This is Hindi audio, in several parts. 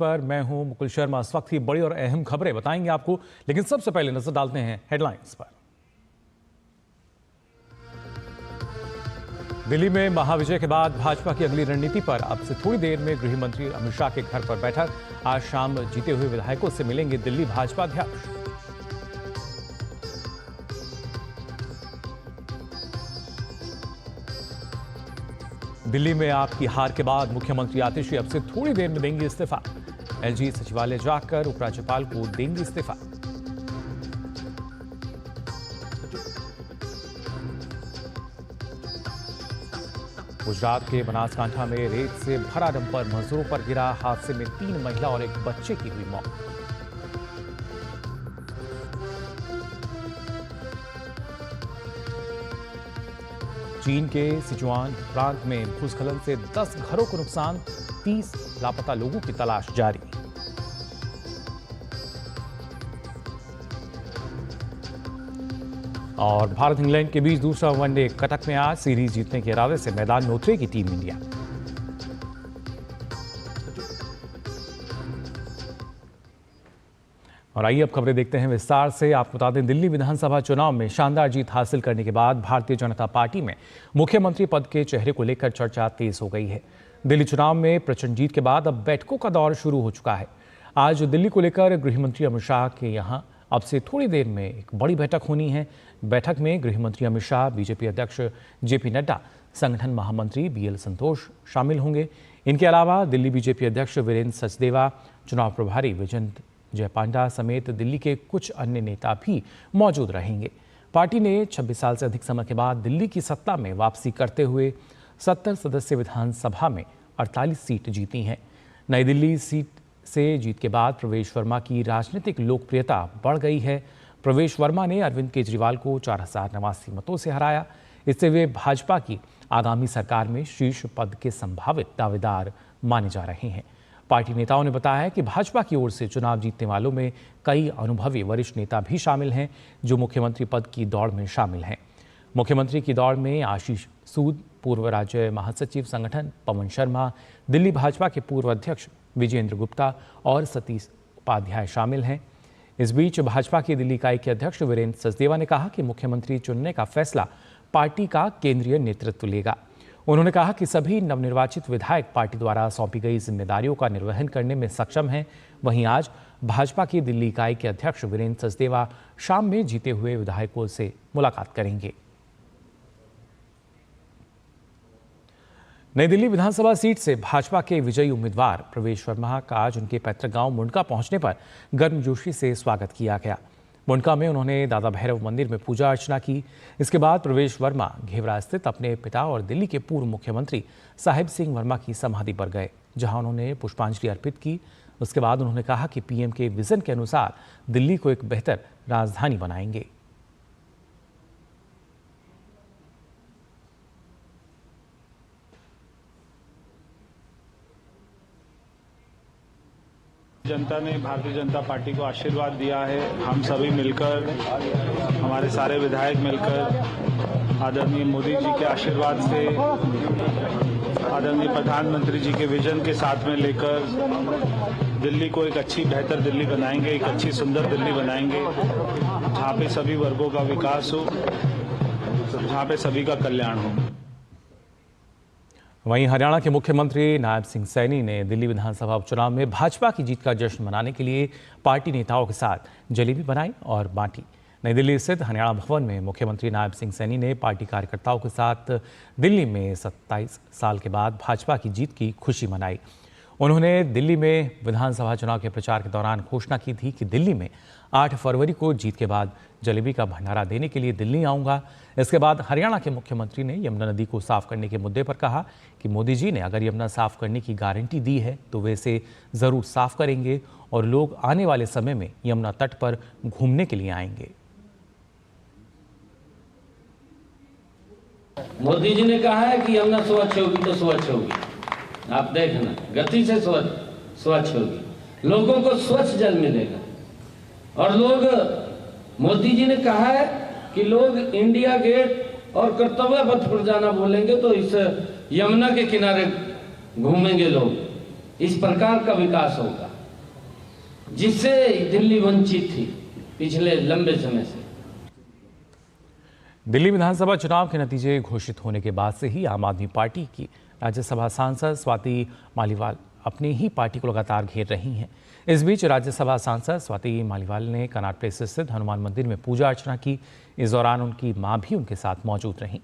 पर मैं हूं मुकुल शर्मा। इस वक्त की बड़ी और अहम खबरें बताएंगे आपको, लेकिन सबसे पहले नजर डालते हैं हेडलाइंस पर। दिल्ली में महाविजय के बाद भाजपा की अगली रणनीति पर अब से थोड़ी देर में गृह मंत्री अमित शाह के घर पर बैठक। आज शाम जीते हुए विधायकों से मिलेंगे दिल्ली भाजपा अध्यक्ष। दिल्ली में आपकी हार के बाद मुख्यमंत्री आतिशी अब से थोड़ी देर में देंगे इस्तीफा। एलजी सचिवालय जाकर उपराज्यपाल को देंगे इस्तीफा। गुजरात के बनासकांठा में रेत से भरा डंपर मजदूरों पर गिरा। हादसे में 3 महिला और 1 बच्चे की हुई मौत। चीन के सिचुआन प्रांत में भूस्खलन से 10 घरों को नुकसान। 30 लापता लोगों की तलाश जारी। और भारत इंग्लैंड के बीच दूसरा वनडे कटक में आज सीरीज जीतने के इरादे से मैदान में उतरेगी टीम इंडिया। और आइए अब खबरें देखते हैं विस्तार से। आपको बता दें, दिल्ली विधानसभा चुनाव में शानदार जीत हासिल करने के बाद भारतीय जनता पार्टी में मुख्यमंत्री पद के चेहरे को लेकर चर्चा तेज हो गई है। दिल्ली चुनाव में प्रचंड जीत के बाद अब बैठकों का दौर शुरू हो चुका है। आज दिल्ली को लेकर गृह मंत्री अमित शाह के यहां अब से थोड़ी देर में एक बड़ी बैठक होनी है। बैठक में गृह मंत्री अमित शाह, बीजेपी अध्यक्ष जेपी नड्डा, संगठन महामंत्री बीएल संतोष शामिल होंगे। इनके अलावा दिल्ली बीजेपी अध्यक्ष वीरेंद्र सचदेवा, चुनाव प्रभारी विजेंद्र जय पांडा समेत दिल्ली के कुछ अन्य नेता भी मौजूद रहेंगे। पार्टी ने 26 साल से अधिक समय के बाद दिल्ली की सत्ता में वापसी करते हुए 70 सदस्य विधानसभा में 48 सीट जीती हैं। नई दिल्ली सीट से जीत के बाद प्रवेश वर्मा की राजनीतिक लोकप्रियता बढ़ गई है। प्रवेश वर्मा ने अरविंद केजरीवाल को 4089 मतों से हराया। इससे वे भाजपा की आगामी सरकार में शीर्ष पद के संभावित दावेदार माने जा रहे हैं। पार्टी नेताओं ने बताया कि भाजपा की ओर से चुनाव जीतने वालों में कई अनुभवी वरिष्ठ नेता भी शामिल हैं, जो मुख्यमंत्री पद की दौड़ में शामिल हैं। मुख्यमंत्री की दौड़ में आशीष सूद, पूर्व राज्य महासचिव संगठन पवन शर्मा, दिल्ली भाजपा के पूर्व अध्यक्ष विजेंद्र गुप्ता और सतीश उपाध्याय शामिल हैं। इस बीच भाजपा की दिल्ली इकाई के अध्यक्ष वीरेंद्र सचदेवा ने कहा कि मुख्यमंत्री चुनने का फैसला पार्टी का केंद्रीय नेतृत्व लेगा। उन्होंने कहा कि सभी नवनिर्वाचित विधायक पार्टी द्वारा सौंपी गई जिम्मेदारियों का निर्वहन करने में सक्षम हैं। वहीं आज भाजपा की दिल्ली इकाई के अध्यक्ष वीरेंद्र सचदेवा शाम में जीते हुए विधायकों से मुलाकात करेंगे। नई दिल्ली विधानसभा सीट से भाजपा के विजयी उम्मीदवार प्रवेश वर्मा का आज उनके पैतृक गांव मुंडका पहुंचने पर गर्मजोशी से स्वागत किया गया। मुंडका में उन्होंने दादा भैरव मंदिर में पूजा अर्चना की। इसके बाद प्रवेश वर्मा घेवरा स्थित अपने पिता और दिल्ली के पूर्व मुख्यमंत्री साहिब सिंह वर्मा की समाधि पर गए, जहां उन्होंने पुष्पांजलि अर्पित की। उसके बाद उन्होंने कहा कि पीएम के विजन के अनुसार दिल्ली को एक बेहतर राजधानी बनाएंगे। जनता ने भारतीय जनता पार्टी को आशीर्वाद दिया है। हम सभी मिलकर, हमारे सारे विधायक मिलकर आदरणीय मोदी जी के आशीर्वाद से, आदरणीय प्रधानमंत्री जी के विजन के साथ में लेकर दिल्ली को एक अच्छी बेहतर दिल्ली बनाएंगे, एक अच्छी सुंदर दिल्ली बनाएंगे, जहाँ पे सभी वर्गों का विकास हो, जहाँ पे सभी का कल्याण हो। वहीं हरियाणा के मुख्यमंत्री नायब सिंह सैनी ने दिल्ली विधानसभा उपचुनाव में भाजपा की जीत का जश्न मनाने के लिए पार्टी नेताओं के साथ जलेबी बनाई और बांटी। नई दिल्ली स्थित हरियाणा भवन में मुख्यमंत्री नायब सिंह सैनी ने पार्टी कार्यकर्ताओं के साथ दिल्ली में 27 साल के बाद भाजपा की जीत की खुशी मनाई। उन्होंने दिल्ली में विधानसभा चुनाव के प्रचार के दौरान घोषणा की थी कि दिल्ली में 8 फरवरी को जीत के बाद जलेबी का भंडारा देने के लिए दिल्ली आऊंगा। इसके बाद हरियाणा के मुख्यमंत्री ने यमुना नदी को साफ करने के मुद्दे पर कहा कि मोदी जी ने अगर यमुना साफ करने की गारंटी दी है तो वे इसे जरूर साफ करेंगे और लोग आने वाले समय में यमुना तट पर घूमने के लिए आएंगे। मोदी जी ने कहा है कि यमुना स्वच्छ होगी तो स्वच्छ होगी। आप देखना, गति से स्वच्छ होगी, लोगों को स्वच्छ जल मिलेगा। और लोग, मोदी जी ने कहा है कि लोग इंडिया गेट और कर्तव्य पथ पर जाना बोलेंगे तो इस यमुना के किनारे घूमेंगे लोग। इस प्रकार का विकास होगा। जिससे दिल्ली वंचित थी पिछले लंबे समय से। दिल्ली विधानसभा चुनाव के नतीजे घोषित होने के बाद से ही आम आदमी पार्टी की राज्यसभा सांसद स्वाति मालीवाल अपनी ही पार्टी को लगातार घेर रही हैं। इस बीच राज्यसभा सांसद स्वाति मालीवाल ने कनॉट प्लेस स्थित हनुमान मंदिर में पूजा अर्चना की। इस दौरान उनकी मां भी उनके साथ मौजूद रहीं।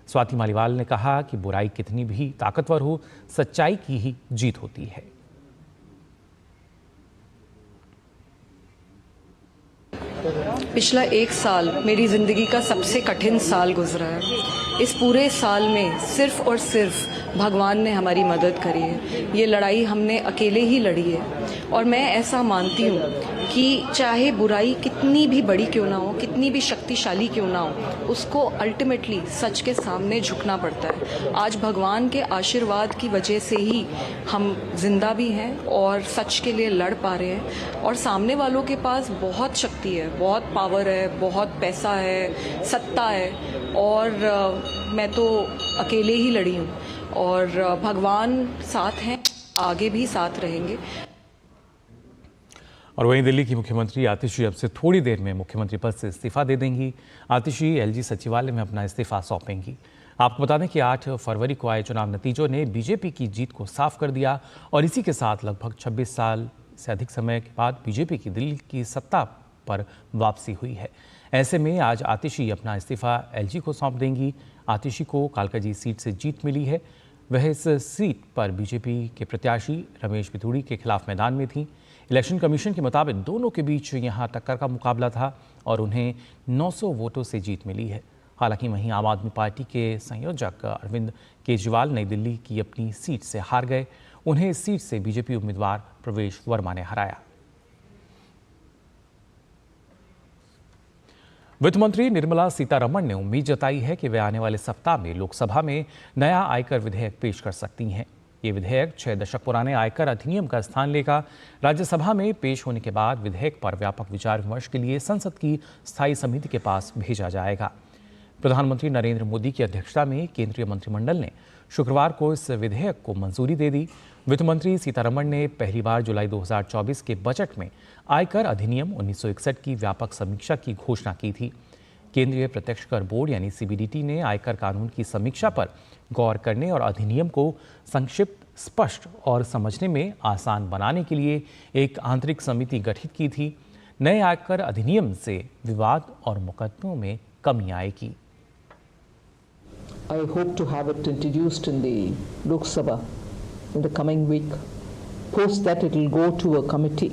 स्वाति मालीवाल ने कहा कि बुराई कितनी भी ताकतवर हो, सच्चाई की ही जीत होती है। पिछला 1 साल मेरी ज़िंदगी का सबसे कठिन साल गुजरा है। इस पूरे साल में सिर्फ और सिर्फ भगवान ने हमारी मदद करी है। ये लड़ाई हमने अकेले ही लड़ी है और मैं ऐसा मानती हूँ कि चाहे बुराई कितनी भी बड़ी क्यों ना हो, कितनी भी शक्तिशाली क्यों ना हो, उसको अल्टीमेटली सच के सामने झुकना पड़ता है। आज भगवान के आशीर्वाद की वजह से ही हम जिंदा भी हैं और सच के लिए लड़ पा रहे हैं। और सामने वालों के पास बहुत शक्ति है, बहुत पावर है, बहुत पैसा है, सत्ता है और मैं तो अकेले ही लड़ी हूँ और भगवान साथ हैं, आगे भी साथ रहेंगे। और वहीं दिल्ली की मुख्यमंत्री आतिशी अब से थोड़ी देर में मुख्यमंत्री पद से इस्तीफा दे देंगी। आतिशी एलजी सचिवालय में अपना इस्तीफा सौंपेंगी। आपको बता दें कि 8 फरवरी को आए चुनाव नतीजों ने बीजेपी की जीत को साफ कर दिया और इसी के साथ लगभग 26 साल से अधिक समय के बाद बीजेपी की दिल्ली की सत्ता पर वापसी हुई है। ऐसे में आज आतिशी अपना इस्तीफा एलजी को सौंप देंगी। आतिशी को कालकाजी सीट से जीत मिली है। वह इस सीट पर बीजेपी के प्रत्याशी रमेश पिथौड़ी के खिलाफ मैदान में थीं। इलेक्शन कमीशन के मुताबिक दोनों के बीच यहां टक्कर का मुकाबला था और उन्हें 900 वोटों से जीत मिली है। हालांकि वहीं आम आदमी पार्टी के संयोजक अरविंद केजरीवाल नई दिल्ली की अपनी सीट से हार गए। उन्हें इस सीट से बीजेपी उम्मीदवार प्रवेश वर्मा ने हराया। वित्त मंत्री निर्मला सीतारमण ने उम्मीद जताई है कि वे आने वाले सप्ताह में लोकसभा में नया आयकर विधेयक पेश कर सकती हैं। ये विधेयक 6 दशक पुराने आयकर अधिनियम का स्थान लेगा। राज्यसभा में पेश होने के बाद विधेयक पर व्यापक विचार विमर्श के लिए संसद की स्थायी समिति के पास भेजा जाएगा। प्रधानमंत्री नरेंद्र मोदी की अध्यक्षता में केंद्रीय मंत्रिमंडल ने शुक्रवार को इस विधेयक को मंजूरी दे दी। वित्त मंत्री सीतारमण ने पहली बार जुलाई 2024 के बजट में आयकर अधिनियम 1961 की व्यापक समीक्षा की घोषणा की थी। केंद्रीय प्रत्यक्ष कर बोर्ड यानी सीबीडीटी ने आयकर कानून की समीक्षा पर गौर करने और अधिनियम को संक्षिप्त, स्पष्ट और समझने में आसान बनाने के लिए एक आंतरिक समिति गठित की थी। नए आयकर अधिनियम से विवाद और मुकदमों में कमी आएगी। I hope to have it introduced in the Lok Sabha in the coming week. Post that it will go to a committee.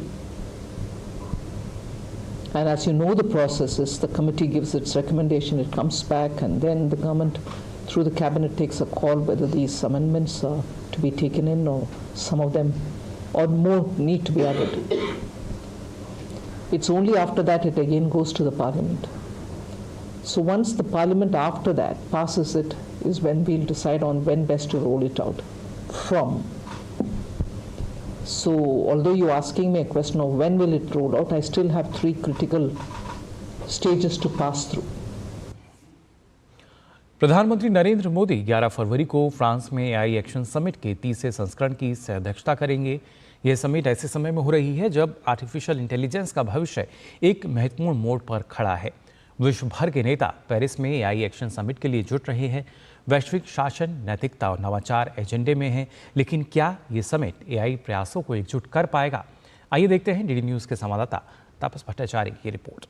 And as you know the process is, the committee gives its recommendation, it comes back, and then the government through the cabinet takes a call whether these amendments are to be taken in or some of them or more need to be added. It's only after that it again goes to the parliament. So once the parliament after that passes it is when we'll decide on when best to roll it out from. So although you're asking me a question of when will it roll out, I still have 3 critical stages to pass through. प्रधानमंत्री नरेंद्र मोदी 11 फरवरी को फ्रांस में एआई एक्शन समिट के 30वें संस्करण की सह-अध्यक्षता करेंगे। यह समिट ऐसे समय में हो रही है जब आर्टिफिशियल इंटेलिजेंस का भविष्य एक महत्वपूर्ण मोड़ पर खड़ा है। विश्व भर के नेता पेरिस में एआई एक्शन समिट के लिए जुट रहे हैं। वैश्विक शासन, नैतिकता और नवाचार एजेंडे में हैं, लेकिन क्या ये समिट एआई प्रयासों को एकजुट कर पाएगा? आइए देखते हैं डीडी न्यूज़ के संवाददाता तापस भट्टाचार्य की रिपोर्ट।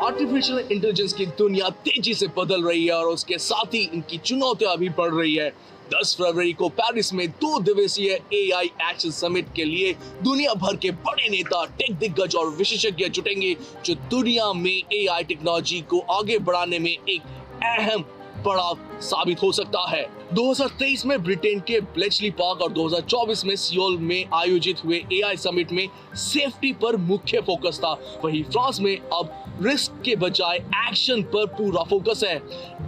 आर्टिफिशियल इंटेलिजेंस की दुनिया तेजी से बदल रही है और उसके साथ ही इनकी चुनौतियां भी बढ़ रही है। 10 फरवरी को पेरिस में 2 दिवसीय एआई एक्शन समिट के लिए दुनिया भर के बड़े नेता, टेक दिग्गज और विशेषज्ञ जुटेंगे, जो दुनिया में एआई टेक्नोलॉजी को आगे बढ़ाने में एक अहम पड़ाव साबित हो सकता है। 2023 में ब्रिटेन के ब्लेचली पार्क और 2024 में सियोल में आयोजित हुए एआई समिट में सेफ्टी पर मुख्य फोकस था। वहीं फ्रांस में अब रिस्क के बजाय एक्शन पर पूरा फोकस है।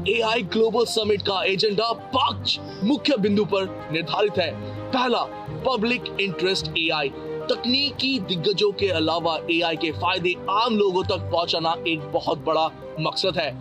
एआई ग्लोबल समिट का एजेंडा 5 मुख्य बिंदु पर निर्धारित है। पहला, पब्लिक इंटरेस्ट एआई। तकनीकी दिग्गजों के अलावा एआई के फायदे आम लोगों तक पहुंचाना एक बहुत बड़ा मकसद है।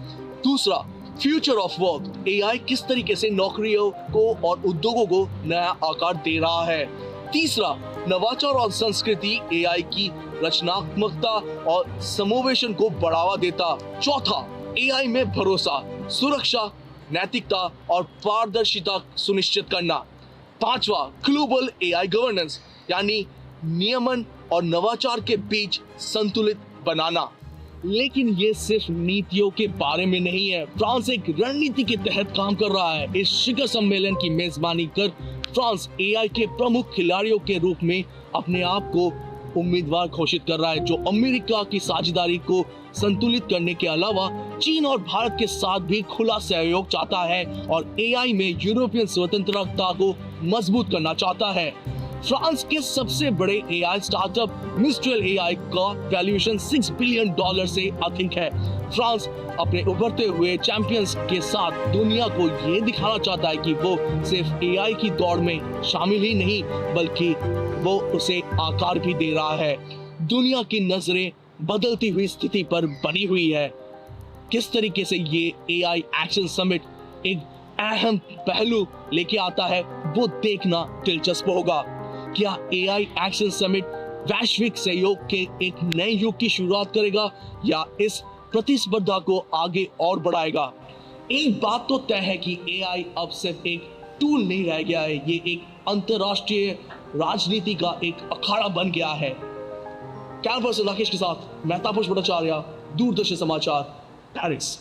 दूसरा, फ्यूचर ऑफ वर्क, एआई किस तरीके से नौकरियों को और उद्योगों को नया आकार दे रहा है। तीसरा, नवाचार और संस्कृति, एआई की रचनात्मकता और समावेशन को बढ़ावा देता। चौथा, एआई में भरोसा, सुरक्षा, नैतिकता और पारदर्शिता सुनिश्चित करना। पांचवा, ग्लोबल एआई गवर्नेंस, यानी नियमन और नवाचार के बीच संतुलित बनाना। लेकिन ये सिर्फ नीतियों के बारे में नहीं है। फ्रांस एक रणनीति के तहत काम कर रहा है। इस शिखर सम्मेलन की मेजबानी कर फ्रांस एआई के प्रमुख खिलाड़ियों के रूप में अपने आप को उम्मीदवार घोषित कर रहा है, जो अमेरिका की साझेदारी को संतुलित करने के अलावा चीन और भारत के साथ भी खुला सहयोग चाहता है और एआई में यूरोपियन स्वतंत्रता को मजबूत करना चाहता है। फ्रांस के सबसे बड़े एआई स्टार्टअप मिस्ट्रल एआई का वैल्यूएशन $6 बिलियन से अधिक है। फ्रांस अपने उभरते हुए चैंपियंस के साथ दुनिया को ये दिखाना चाहता है कि वो सिर्फ एआई की दौड़ में शामिल ही नहीं, बल्कि वो उसे आकार भी दे रहा है। दुनिया की नजरें बदलती हुई स्थिति पर बनी हुई है। किस तरीके से ये एआई एक्शन समिट एक अहम पहलू लेके आता है, वो देखना दिलचस्प होगा। क्या एआई एक्शन समिट वैश्विक सहयोग के एक नए युग की शुरुआत करेगा या इस प्रतिस्पर्धा को आगे और बढ़ाएगा? एक बात तो तय है कि एआई अब सिर्फ एक टूल नहीं रह गया है, ये एक अंतरराष्ट्रीय राजनीति का एक अखाड़ा बन गया है। कैमरा पर्सन राकेश के साथ मैं तापस भट्टाचार्य, दूरदर्शन समाचार, पेरिस।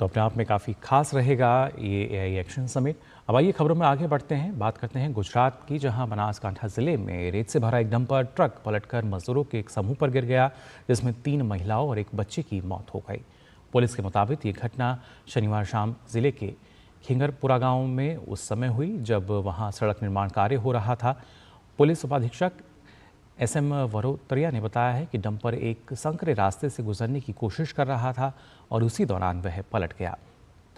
तो अपने आप में काफ़ी खास रहेगा ये एआई एक्शन समिट। अब आइए खबरों में आगे बढ़ते हैं, बात करते हैं गुजरात की, जहां बनासकांठा जिले में रेत से भरा एक डंपर ट्रक पलटकर मजदूरों के एक समूह पर गिर गया, जिसमें 3 महिलाओं और एक बच्चे की मौत हो गई। पुलिस के मुताबिक ये घटना शनिवार शाम जिले के खिंगरपुरा गांव में उस समय हुई जब वहां सड़क निर्माण कार्य हो रहा था। पुलिस उपाधीक्षक SM वरोतरिया ने बताया है कि डंपर एक संकरे रास्ते से गुजरने की कोशिश कर रहा था और उसी दौरान वह पलट गया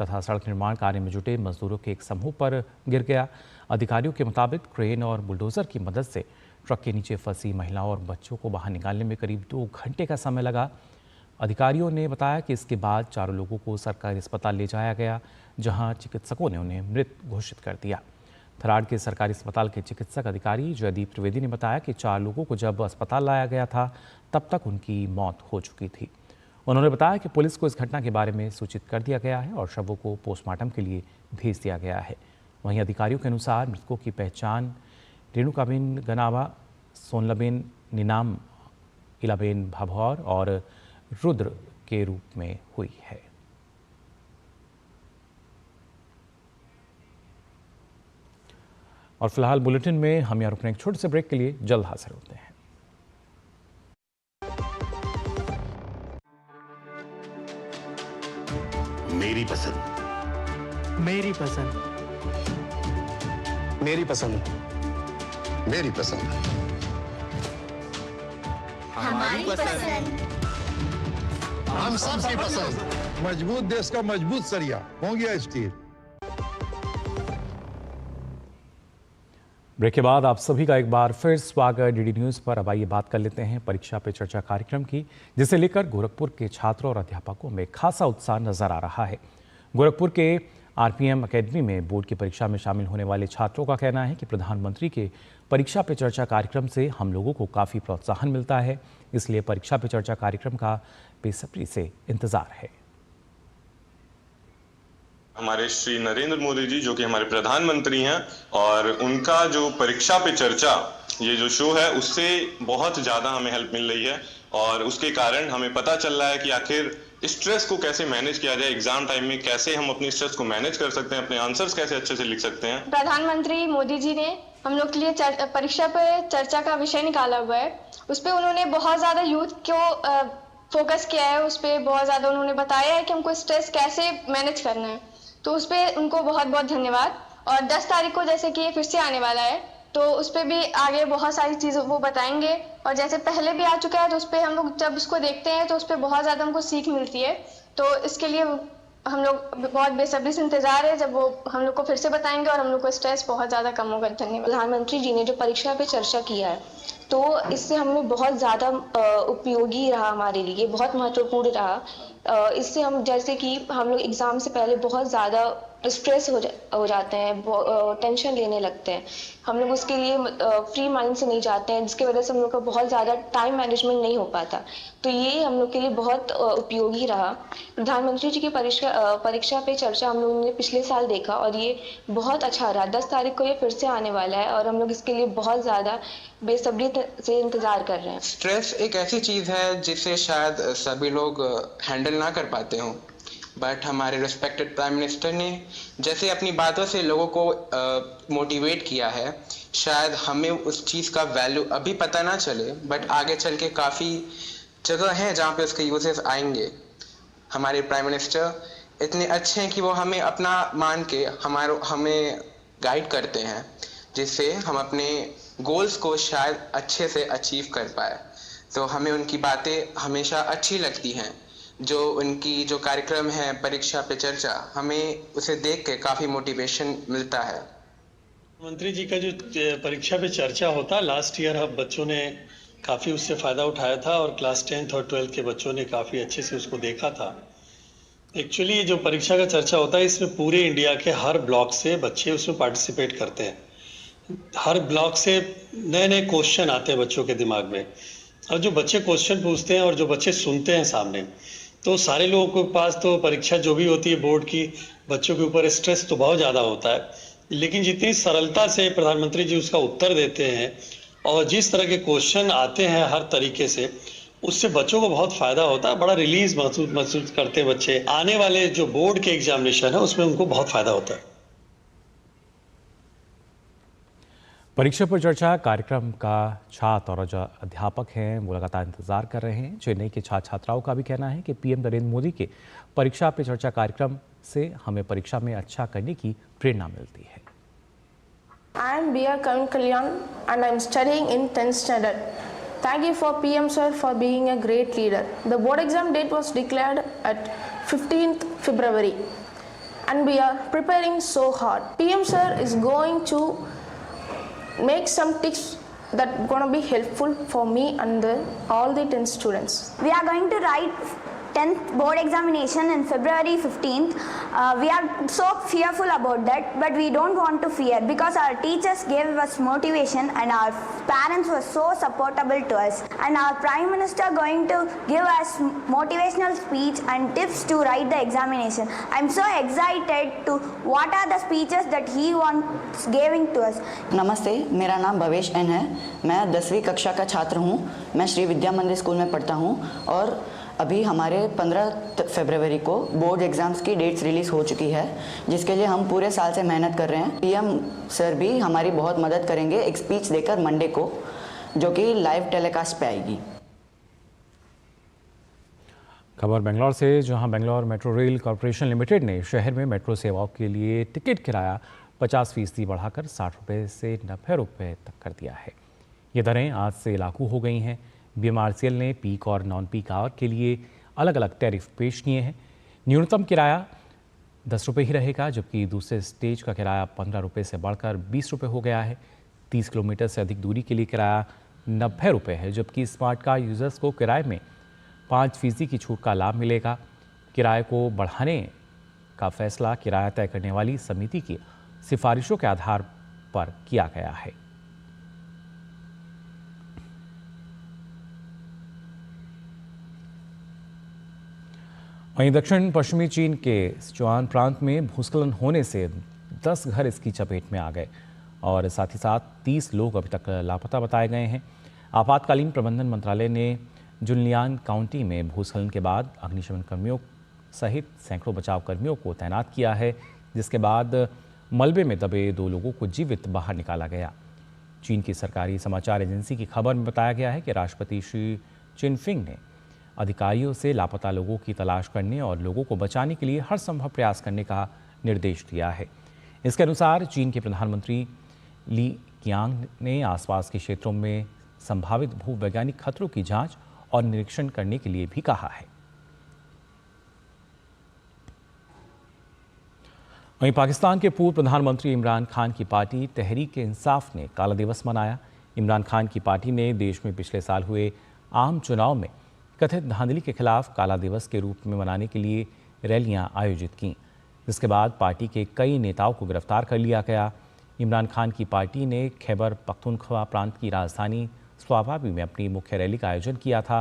तथा सड़क निर्माण कार्य में जुटे मजदूरों के एक समूह पर गिर गया। अधिकारियों के मुताबिक क्रेन और बुलडोजर की मदद से ट्रक के नीचे फंसी महिलाओं और बच्चों को बाहर निकालने में करीब 2 घंटे का समय लगा। अधिकारियों ने बताया कि इसके बाद चारों लोगों को सरकारी अस्पताल ले जाया गया, जहां चिकित्सकों ने उन्हें मृत घोषित कर दिया। थराड़ के सरकारी अस्पताल के चिकित्सक अधिकारी जयदीप त्रिवेदी ने बताया कि 4 लोगों को जब अस्पताल लाया गया था तब तक उनकी मौत हो चुकी थी। उन्होंने बताया कि पुलिस को इस घटना के बारे में सूचित कर दिया गया है और शवों को पोस्टमार्टम के लिए भेज दिया गया है। वहीं अधिकारियों के अनुसार मृतकों की पहचान रेणुकाबेन गनावा, सोनलाबेन निनाम, इलाबेन भाभौर और रुद्र के रूप में हुई है। और फिलहाल बुलेटिन में हम यहाँ रुकने एक छोटे से ब्रेक के लिए जल्द हाजिर होते हैं। मेरी पसंद, मेरी पसंद, मेरी पसंद, मेरी पसंद, हमारी पसंद, हम सबकी पसंद। मजबूत देश का मजबूत सरिया हो गया स्टील। ब्रेक के बाद आप सभी का एक बार फिर स्वागत डीडी न्यूज़ पर। अब आइए बात कर लेते हैं परीक्षा पे चर्चा कार्यक्रम की, जिसे लेकर गोरखपुर के छात्रों और अध्यापकों में खासा उत्साह नजर आ रहा है। गोरखपुर के RPM अकेडमी में बोर्ड की परीक्षा में शामिल होने वाले छात्रों का कहना है कि प्रधानमंत्री के परीक्षा पे चर्चा कार्यक्रम से हम लोगों को काफ़ी प्रोत्साहन मिलता है, इसलिए परीक्षा पे चर्चा कार्यक्रम का बेसब्री से इंतजार है। हमारे श्री नरेंद्र मोदी जी जो कि हमारे प्रधानमंत्री हैं, और उनका जो परीक्षा पे चर्चा ये जो शो है उससे बहुत ज़्यादा हमें हेल्प मिल रही है और उसके कारण हमें पता चल रहा है कि आखिर स्ट्रेस को कैसे मैनेज किया जाए, एग्जाम टाइम में कैसे हम अपनी स्ट्रेस को मैनेज कर सकते हैं, अपने आंसर्स कैसे अच्छे से लिख सकते हैं। प्रधानमंत्री मोदी जी ने हम लोग के लिए परीक्षा पर चर्चा का विषय निकाला हुआ है। उस पर उन्होंने बहुत ज़्यादा यूथ को फोकस किया है, उस पर बहुत ज़्यादा उन्होंने बताया है कि हमको स्ट्रेस कैसे मैनेज करना है, तो उस पर उनको बहुत बहुत धन्यवाद। और 10 तारीख को जैसे कि फिर से आने वाला है, तो उस पर भी आगे बहुत सारी चीज़ें वो बताएंगे, और जैसे पहले भी आ चुका है तो उस पर हम लोग जब उसको देखते हैं तो उस पर बहुत ज़्यादा हमको सीख मिलती है। तो इसके लिए हम लोग बहुत बेसब्री से इंतजार है जब वो हम लोग को फिर से बताएंगे और हम लोग को स्ट्रेस बहुत ज़्यादा कम होगा। धन्यवाद। प्रधानमंत्री जी ने जो परीक्षा पे चर्चा किया है, तो इससे हमें बहुत ज़्यादा उपयोगी रहा, हमारे लिए बहुत महत्वपूर्ण रहा। इससे हम जैसे कि हम लोग एग्ज़ाम से पहले बहुत ज़्यादा स्ट्रेस हो जाते हैं, टेंशन लेने लगते हैं। हम लोग उसके लिए फ्री माइंड से नहीं जाते हैं, जिसकी वजह से हम लोग का बहुत ज़्यादा टाइम मैनेजमेंट नहीं हो पाता। तो ये हम लोग के लिए बहुत उपयोगी रहा। प्रधानमंत्री जी की परीक्षा पे चर्चा हम लोगों ने पिछले साल देखा और ये बहुत अच्छा रहा। 10 तारीख को ये फिर से आने वाला है और हम लोग इसके लिए बहुत ज़्यादा बेसब्री से इंतज़ार कर रहे हैं। स्ट्रेस एक ऐसी चीज़ है जिसे शायद सभी लोग हैंडल ना कर पाते हों, बट हमारे रिस्पेक्टेड प्राइम मिनिस्टर ने जैसे अपनी बातों से लोगों को मोटिवेट किया है, शायद हमें उस चीज़ का वैल्यू अभी पता ना चले, बट आगे चल के काफ़ी जगह हैं जहाँ पे उसके यूजेस आएंगे। हमारे प्राइम मिनिस्टर इतने अच्छे हैं कि वो हमें अपना मान के हमें गाइड करते हैं, जिससे हम अपने गोल्स को शायद अच्छे से अचीव कर पाए। तो हमें उनकी बातें हमेशा अच्छी लगती हैं। जो उनकी जो कार्यक्रम है परीक्षा पे चर्चा, हमें उसे देख के काफ़ी मोटिवेशन मिलता है। मंत्री जी का जो परीक्षा पे चर्चा होता, लास्ट ईयर हम बच्चों ने काफ़ी उससे फ़ायदा उठाया था और क्लास 10th और 12th के बच्चों ने काफ़ी अच्छे से उसको देखा था। एक्चुअली ये जो परीक्षा का चर्चा होता है, इसमें पूरे इंडिया के हर ब्लॉक से बच्चे उसमें पार्टिसिपेट करते हैं। हर ब्लॉक से नए नए क्वेश्चन आते हैं बच्चों के दिमाग में, और जो बच्चे क्वेश्चन पूछते हैं और जो बच्चे सुनते हैं सामने, तो सारे लोगों के पास तो परीक्षा जो भी होती है बोर्ड की, बच्चों के ऊपर स्ट्रेस तो बहुत ज़्यादा होता है, लेकिन जितनी सरलता से प्रधानमंत्री जी उसका उत्तर देते हैं और जिस तरह के क्वेश्चन आते हैं हर तरीके से, उससे बच्चों को बहुत फ़ायदा होता है। बड़ा रिलीज महसूस करते हैं बच्चे। आने वाले जो बोर्ड के एग्जामिनेशन है उसमें उनको बहुत फ़ायदा होता है। परीक्षा पर चर्चा कार्यक्रम का छात्र और जो अध्यापक हैं वो लगातार इंतजार कर रहे हैं। चेन्नई के छात्र छात्राओं का भी कहना है कि पीएम नरेंद्र मोदी के परीक्षा पे चर्चा कार्यक्रम से हमें परीक्षा में अच्छा करने की प्रेरणा मिलती है। I am B.R. Karun Kalyan and I am studying in 10th standard. Thank you for PM sir for being a great leader. The board exam date was declared at 15th February and we are preparing so hard. PM sir is going to make some tips that gonna be helpful for me and all the 10 students. We are going to write 10th board examination in February 15th. We are so fearful about that, but we don't want to fear because our teachers gave us motivation and our parents were so supportable to us, and our prime minister going to give us motivational speech and tips to write the examination. I'm so excited to what are the speeches that he wants giving to us. नमस्ते, मेरा नाम भवेश एन है। मैं 10वीं कक्षा का छात्र हूँ। मैं श्री विद्या मंदिर स्कूल में पढ़ता हूँ और अभी हमारे 15 फरवरी को बोर्ड एग्ज़ाम्स की डेट्स रिलीज़ हो चुकी है, जिसके लिए हम पूरे साल से मेहनत कर रहे हैं। पीएम सर भी हमारी बहुत मदद करेंगे एक स्पीच देकर मंडे को, जो कि लाइव टेलीकास्ट पे आएगी। खबर बेंगलोर से, जहां Bangalore metro rail corporation limited ने शहर में मेट्रो सेवाओं के लिए टिकट किराया 50% बढ़ाकर 60 रुपये से 90 रुपये तक कर दिया है। ये दरें आज से लागू हो गई हैं। बीएमआरसीएल ने पीक और नॉन पीक आवर के लिए अलग अलग टैरिफ पेश किए हैं। न्यूनतम किराया 10 रुपये ही रहेगा, जबकि दूसरे स्टेज का किराया 15 रुपये से बढ़कर 20 रुपये हो गया है। 30 किलोमीटर से अधिक दूरी के लिए किराया 90 रुपये है, जबकि स्मार्ट कार यूज़र्स को किराए में 5% की छूट का लाभ मिलेगा। किराए को बढ़ाने का फैसला किराया तय करने वाली समिति की सिफारिशों के आधार पर किया गया है। वहीं दक्षिण पश्चिमी चीन के सिचुआन प्रांत में भूस्खलन होने से 10 घर इसकी चपेट में आ गए और साथ ही साथ 30 लोग अभी तक लापता बताए गए हैं। आपातकालीन प्रबंधन मंत्रालय ने जुनलियान काउंटी में भूस्खलन के बाद अग्निशमन कर्मियों सहित सैकड़ों बचाव कर्मियों को तैनात किया है, जिसके बाद मलबे में दबे 2 लोगों को जीवित बाहर निकाला गया। चीन की सरकारी समाचार एजेंसी की खबर में बताया गया है कि राष्ट्रपति शी चिनफिंग ने अधिकारियों से लापता लोगों की तलाश करने और लोगों को बचाने के लिए हर संभव प्रयास करने का निर्देश दिया है। इसके अनुसार चीन के प्रधानमंत्री ली कियांग ने आसपास के क्षेत्रों में संभावित भूवैज्ञानिक खतरों की जांच और निरीक्षण करने के लिए भी कहा है। वहीं पाकिस्तान के पूर्व प्रधानमंत्री इमरान खान की पार्टी तहरीक-ए-इंसाफ ने काला दिवस मनाया। इमरान खान की पार्टी ने देश में पिछले साल हुए आम चुनाव में कथित धांधली के खिलाफ काला दिवस के रूप में मनाने के लिए रैलियां आयोजित की, जिसके बाद पार्टी के कई नेताओं को गिरफ्तार कर लिया गया। इमरान खान की पार्टी ने खैबर पख्तूनख्वा प्रांत की राजधानी स्वाभावी में अपनी मुख्य रैली का आयोजन किया था।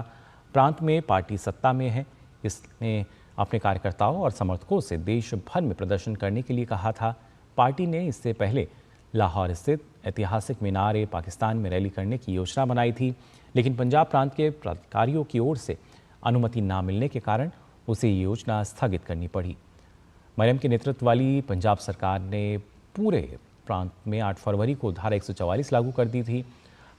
प्रांत में पार्टी सत्ता में है, इसने अपने कार्यकर्ताओं और समर्थकों से देश भर में प्रदर्शन करने के लिए कहा था। पार्टी ने इससे पहले लाहौर स्थित ऐतिहासिक मीनार पाकिस्तान में रैली करने की योजना बनाई थी, लेकिन पंजाब प्रांत के प्राधिकारियों की ओर से अनुमति न मिलने के कारण उसे ये योजना स्थगित करनी पड़ी। मरियम के नेतृत्व वाली पंजाब सरकार ने पूरे प्रांत में 8 फरवरी को धारा 144 लागू कर दी थी।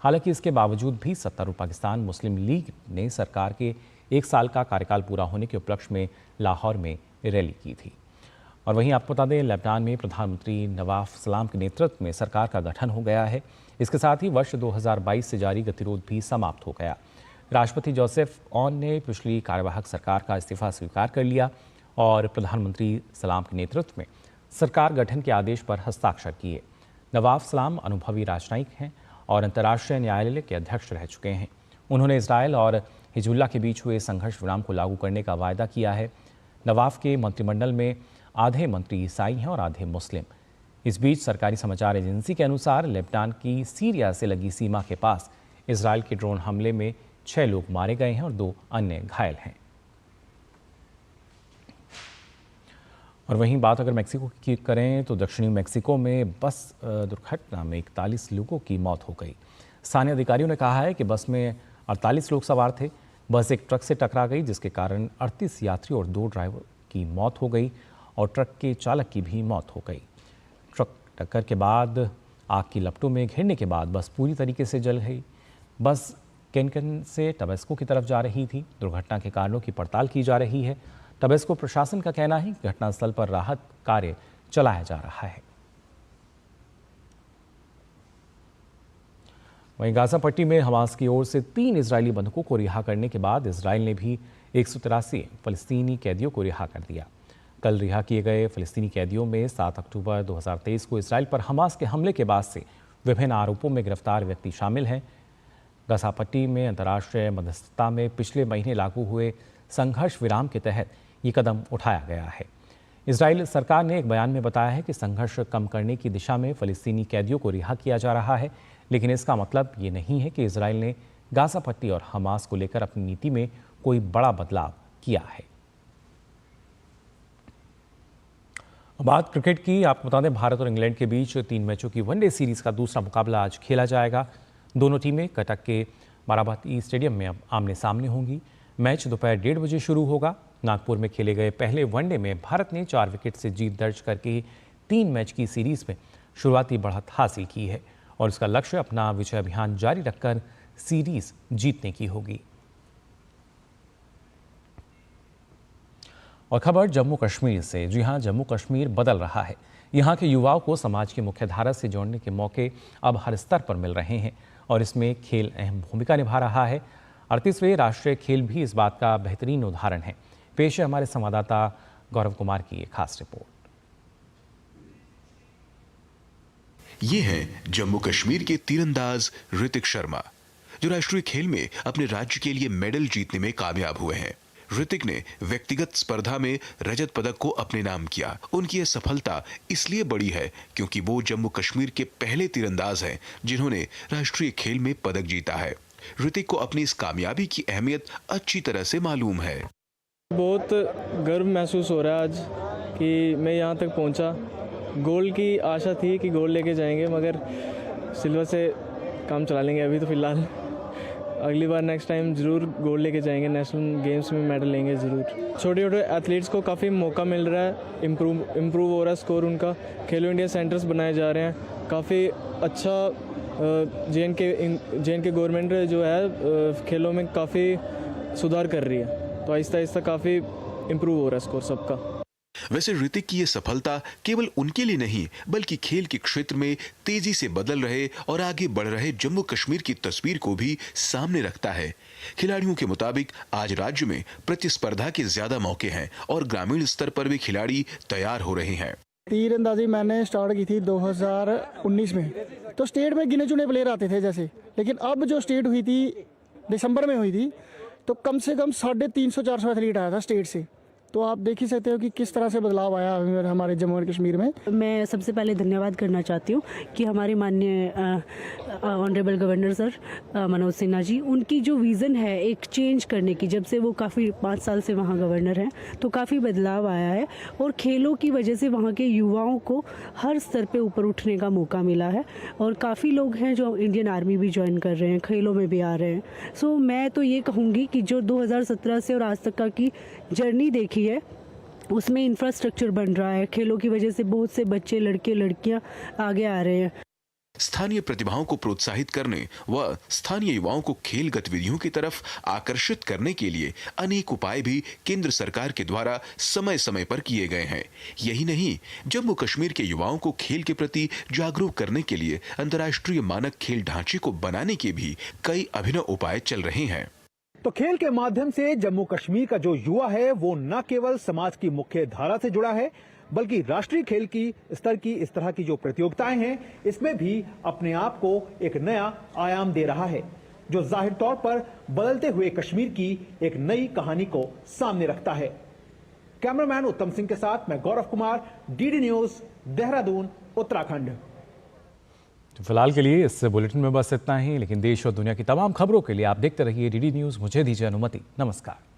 हालांकि इसके बावजूद भी सत्तारूढ़ पाकिस्तान मुस्लिम लीग ने सरकार के 1 साल का कार्यकाल पूरा होने के उपलक्ष्य में लाहौर में रैली की थी। और वहीं आपको बता दें, लेबनान में प्रधानमंत्री नवाफ सलाम के नेतृत्व में सरकार का गठन हो गया है। इसके साथ ही वर्ष 2022 से जारी गतिरोध भी समाप्त हो गया। राष्ट्रपति जोसेफ ऑन ने पिछली कार्यवाहक सरकार का इस्तीफा स्वीकार कर लिया और प्रधानमंत्री सलाम के नेतृत्व में सरकार गठन के आदेश पर हस्ताक्षर किए। नवाफ सलाम अनुभवी राजनयिक हैं और अंतर्राष्ट्रीय न्यायालय के अध्यक्ष रह चुके हैं। उन्होंने इजरायल और हिजबुल्लाह के बीच हुए संघर्ष विराम को लागू करने का वायदा किया है। नवाफ के मंत्रिमंडल में आधे मंत्री ईसाई हैं और आधे मुस्लिम। इस बीच सरकारी समाचार एजेंसी के अनुसार लेबनान की सीरिया से लगी सीमा के पास इजरायल के ड्रोन हमले में 6 लोग मारे गए हैं और 2 अन्य घायल हैं। और वहीं बात अगर मेक्सिको की करें तो दक्षिणी मेक्सिको में बस दुर्घटना में 41 लोगों की मौत हो गई। स्थानीय अधिकारियों ने कहा है कि बस में 48 लोग सवार थे। बस एक ट्रक से टकरा गई, जिसके कारण 38 यात्री और 2 ड्राइवर की मौत हो गई और ट्रक के चालक की भी मौत हो गई। ट्रक टक्कर के बाद आग की लपटों में घिरने के बाद बस पूरी तरीके से जल गई। बस कैनकन से टबेस्को की तरफ जा रही थी। दुर्घटना के कारणों की पड़ताल की जा रही है। टबेस्को प्रशासन का कहना है कि घटनास्थल पर राहत कार्य चलाया जा रहा है। वहीं गाजा पट्टी में हमास की ओर से 3 इजरायली बंधकों को रिहा करने के बाद इजरायल ने भी 183 फलस्तीनी कैदियों को रिहा कर दिया। कल रिहा किए गए फलस्तीनी कैदियों में 7 अक्टूबर 2023 को इजरायल पर हमास के हमले के बाद से विभिन्न आरोपों में गिरफ्तार व्यक्ति शामिल हैं। गाजा पट्टी में अंतर्राष्ट्रीय मध्यस्थता में पिछले महीने लागू हुए संघर्ष विराम के तहत ये कदम उठाया गया है। इजरायल सरकार ने एक बयान में बताया है कि संघर्ष कम करने की दिशा में फलस्तीनी कैदियों को रिहा किया जा रहा है, लेकिन इसका मतलब ये नहीं है कि इजरायल ने गाजा पट्टी और हमास को लेकर अपनी नीति में कोई बड़ा बदलाव किया है। बात क्रिकेट की, आपको बता दें भारत और इंग्लैंड के बीच 3 मैचों की वनडे सीरीज का दूसरा मुकाबला आज खेला जाएगा। दोनों टीमें कटक के बाराबती स्टेडियम में अब आमने सामने होंगी। मैच दोपहर 1:30 बजे शुरू होगा। नागपुर में खेले गए पहले वनडे में भारत ने 4 विकेट से जीत दर्ज करके 3 मैच की सीरीज में शुरुआती बढ़त हासिल की है और इसका लक्ष्य अपना विजय अभियान जारी रखकर सीरीज जीतने की होगी। और खबर जम्मू कश्मीर से। जी हां, जम्मू कश्मीर बदल रहा है। यहाँ के युवाओं को समाज की मुख्यधारा से जोड़ने के मौके अब हर स्तर पर मिल रहे हैं और इसमें खेल अहम भूमिका निभा रहा है। 38वें राष्ट्रीय खेल भी इस बात का बेहतरीन उदाहरण है। पेश है हमारे संवाददाता गौरव कुमार की एक खास रिपोर्ट। ये हैं जम्मू कश्मीर के तीरंदाज ऋतिक शर्मा, जो राष्ट्रीय खेल में अपने राज्य के लिए मेडल जीतने में कामयाब हुए हैं। ऋतिक ने व्यक्तिगत स्पर्धा में रजत पदक को अपने नाम किया। उनकी यह सफलता इसलिए बड़ी है क्योंकि वो जम्मू कश्मीर के पहले तीरंदाज हैं जिन्होंने राष्ट्रीय खेल में पदक जीता है। ऋतिक को अपनी इस कामयाबी की अहमियत अच्छी तरह से मालूम है। बहुत गर्व महसूस हो रहा है आज कि मैं यहाँ तक पहुँचा। गोल्ड की आशा थी कि गोल्ड लेके जाएंगे, मगर सिल्वर से काम चला लेंगे अभी तो फिलहाल। अगली बार नेक्स्ट टाइम ज़रूर गोल्ड लेके जाएंगे, नेशनल गेम्स में मेडल लेंगे ज़रूर। छोटे छोटे एथलीट्स को काफ़ी मौका मिल रहा है, इम्प्रूव हो रहा है स्कोर उनका। खेलो इंडिया सेंटर्स बनाए जा रहे हैं, काफ़ी अच्छा। जे.एन.के गवर्नमेंट जो है खेलों में काफ़ी सुधार कर रही है, तो आहिस्ता आहिस्ता काफ़ी इम्प्रूव हो रहा है स्कोर सबका। वैसे ऋतिक की ये सफलता केवल उनके लिए नहीं बल्कि खेल के क्षेत्र में तेजी से बदल रहे और आगे बढ़ रहे जम्मू कश्मीर की तस्वीर को भी सामने रखता है। खिलाड़ियों के मुताबिक आज राज्य में प्रतिस्पर्धा के ज्यादा मौके हैं और ग्रामीण स्तर पर भी खिलाड़ी तैयार हो रहे हैं। तीरंदाजी मैंने स्टार्ट की थी 2019 में, तो स्टेट में गिने चुने प्लेयर आते थे जैसे, लेकिन अब जो स्टेट हुई थी दिसंबर में हुई थी, तो कम से कम 350-400 एथलीट आया था स्टेट से। तो आप देख ही सकते हो कि किस तरह से बदलाव आया हमारे जम्मू एंड कश्मीर में। मैं सबसे पहले धन्यवाद करना चाहती हूँ कि हमारे माननीय honourable governor sir Manoj Sinha ji, उनकी जो विज़न है एक चेंज करने की, जब से वो काफ़ी 5 साल से वहाँ गवर्नर हैं तो काफ़ी बदलाव आया है और खेलों की वजह से वहाँ के युवाओं को हर स्तर पे ऊपर उठने का मौका मिला है और काफ़ी लोग हैं जो इंडियन आर्मी भी ज्वाइन कर रहे हैं, खेलों में भी आ रहे हैं। सो मैं तो ये कहूँगी कि जो 2017 से और आज तक का की जर्नी देखी है उसमें इंफ्रास्ट्रक्चर बन रहा है, खेलों की वजह से बहुत से बच्चे, लड़के लड़कियां आगे आ रहे हैं। स्थानीय प्रतिभाओं को प्रोत्साहित करने व स्थानीय युवाओं को खेल गतिविधियों की तरफ आकर्षित करने के लिए अनेक उपाय भी केंद्र सरकार के द्वारा समय समय पर किए गए हैं। यही नहीं, जम्मू कश्मीर के युवाओं को खेल के प्रति जागरूक करने के लिए अंतर्राष्ट्रीय मानक खेल ढांचे को बनाने के भी कई अभिनव उपाय चल रहे हैं। तो खेल के माध्यम से जम्मू कश्मीर का जो युवा है वो न केवल समाज की मुख्य धारा से जुड़ा है, बल्कि राष्ट्रीय खेल की स्तर की इस तरह की जो प्रतियोगिताएं हैं इसमें भी अपने आप को एक नया आयाम दे रहा है, जो जाहिर तौर पर बदलते हुए कश्मीर की एक नई कहानी को सामने रखता है। कैमरामैन उत्तम सिंह के साथ मैं गौरव कुमार, डीडी न्यूज, देहरादून, उत्तराखंड। तो फिलहाल के लिए इस बुलेटिन में बस इतना ही, लेकिन देश और दुनिया की तमाम खबरों के लिए आप देखते रहिए डीडी न्यूज। मुझे दीजिए अनुमति, नमस्कार।